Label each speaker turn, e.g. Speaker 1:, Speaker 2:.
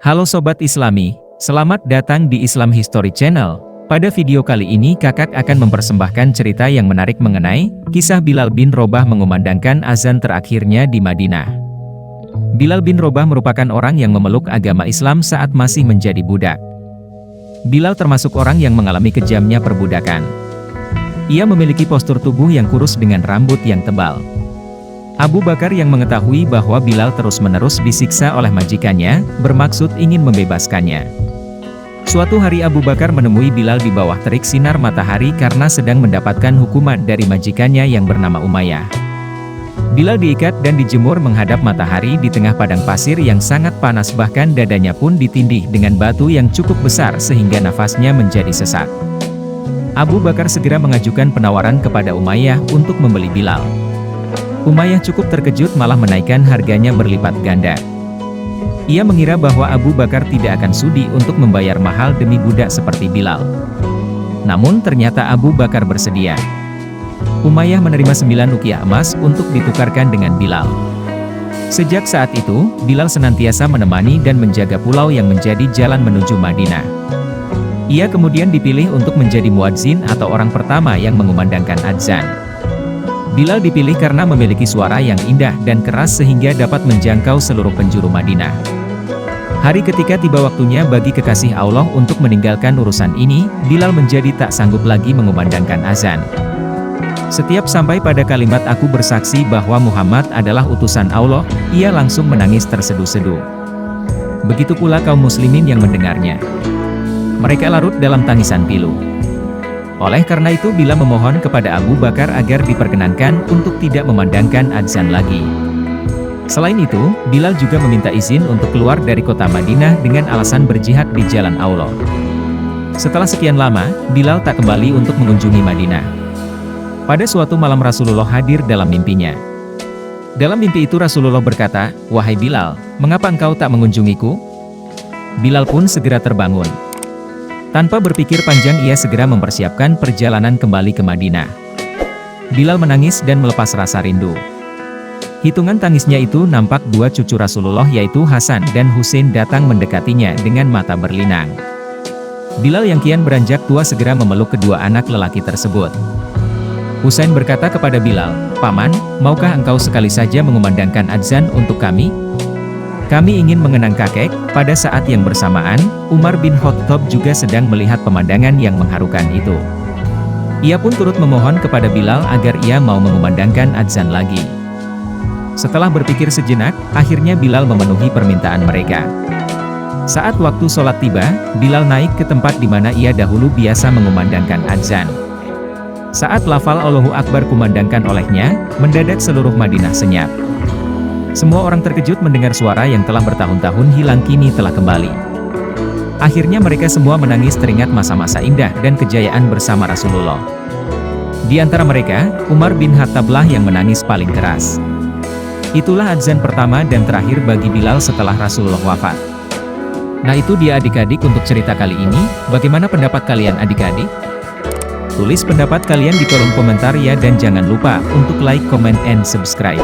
Speaker 1: Halo Sobat Islami, selamat datang di Islam History Channel. Pada video kali ini kakak akan mempersembahkan cerita yang menarik mengenai kisah Bilal bin Robah mengumandangkan azan terakhirnya di Madinah. Bilal bin Robah merupakan orang yang memeluk agama Islam saat masih menjadi budak. Bilal termasuk orang yang mengalami kejamnya perbudakan. Ia memiliki postur tubuh yang kurus dengan rambut yang tebal. Abu Bakar yang mengetahui bahwa Bilal terus-menerus disiksa oleh majikannya, bermaksud ingin membebaskannya. Suatu hari Abu Bakar menemui Bilal di bawah terik sinar matahari karena sedang mendapatkan hukuman dari majikannya yang bernama Umayyah. Bilal diikat dan dijemur menghadap matahari di tengah padang pasir yang sangat panas, bahkan dadanya pun ditindih dengan batu yang cukup besar sehingga nafasnya menjadi sesak. Abu Bakar segera mengajukan penawaran kepada Umayyah untuk membeli Bilal. Umayyah cukup terkejut, malah menaikkan harganya berlipat ganda. Ia mengira bahwa Abu Bakar tidak akan sudi untuk membayar mahal demi budak seperti Bilal. Namun ternyata Abu Bakar bersedia. Umayyah menerima 9 ukiah emas untuk ditukarkan dengan Bilal. Sejak saat itu, Bilal senantiasa menemani dan menjaga pulau yang menjadi jalan menuju Madinah. Ia kemudian dipilih untuk menjadi muadzin atau orang pertama yang mengumandangkan adzan. Bilal dipilih karena memiliki suara yang indah dan keras sehingga dapat menjangkau seluruh penjuru Madinah. Hari ketika tiba waktunya bagi kekasih Allah untuk meninggalkan urusan ini, Bilal menjadi tak sanggup lagi mengumandangkan azan. Setiap sampai pada kalimat "Aku bersaksi bahwa Muhammad adalah utusan Allah", ia langsung menangis terseduh-seduh. Begitu pula kaum muslimin yang mendengarnya. Mereka larut dalam tangisan pilu. Oleh karena itu Bilal memohon kepada Abu Bakar agar diperkenankan untuk tidak memandangkan adzan lagi. Selain itu, Bilal juga meminta izin untuk keluar dari kota Madinah dengan alasan berjihad di jalan Allah. Setelah sekian lama, Bilal tak kembali untuk mengunjungi Madinah. Pada suatu malam Rasulullah hadir dalam mimpinya. Dalam mimpi itu Rasulullah berkata, "Wahai Bilal, mengapa engkau tak mengunjungiku?" Bilal pun segera terbangun. Tanpa berpikir panjang ia segera mempersiapkan perjalanan kembali ke Madinah. Bilal menangis dan melepas rasa rindu. Hitungan tangisnya itu nampak dua cucu Rasulullah yaitu Hasan dan Husain datang mendekatinya dengan mata berlinang. Bilal yang kian beranjak tua segera memeluk kedua anak lelaki tersebut. Husain berkata kepada Bilal, "Paman, maukah engkau sekali saja mengumandangkan adzan untuk kami? Kami ingin mengenang kakek." Pada saat yang bersamaan, Umar bin Khattab juga sedang melihat pemandangan yang mengharukan itu. Ia pun turut memohon kepada Bilal agar ia mau mengumandangkan adzan lagi. Setelah berpikir sejenak, akhirnya Bilal memenuhi permintaan mereka. Saat waktu sholat tiba, Bilal naik ke tempat di mana ia dahulu biasa mengumandangkan adzan. Saat lafal Allahu Akbar kumandangkan olehnya, mendadak seluruh Madinah senyap. Semua orang terkejut mendengar suara yang telah bertahun-tahun hilang kini telah kembali. Akhirnya mereka semua menangis teringat masa-masa indah dan kejayaan bersama Rasulullah. Di antara mereka, Umar bin Khattab yang menangis paling keras. Itulah adzan pertama dan terakhir bagi Bilal setelah Rasulullah wafat. Nah itu dia adik-adik untuk cerita kali ini, bagaimana pendapat kalian adik-adik? Tulis pendapat kalian di kolom komentar ya, dan jangan lupa untuk like, comment, and subscribe.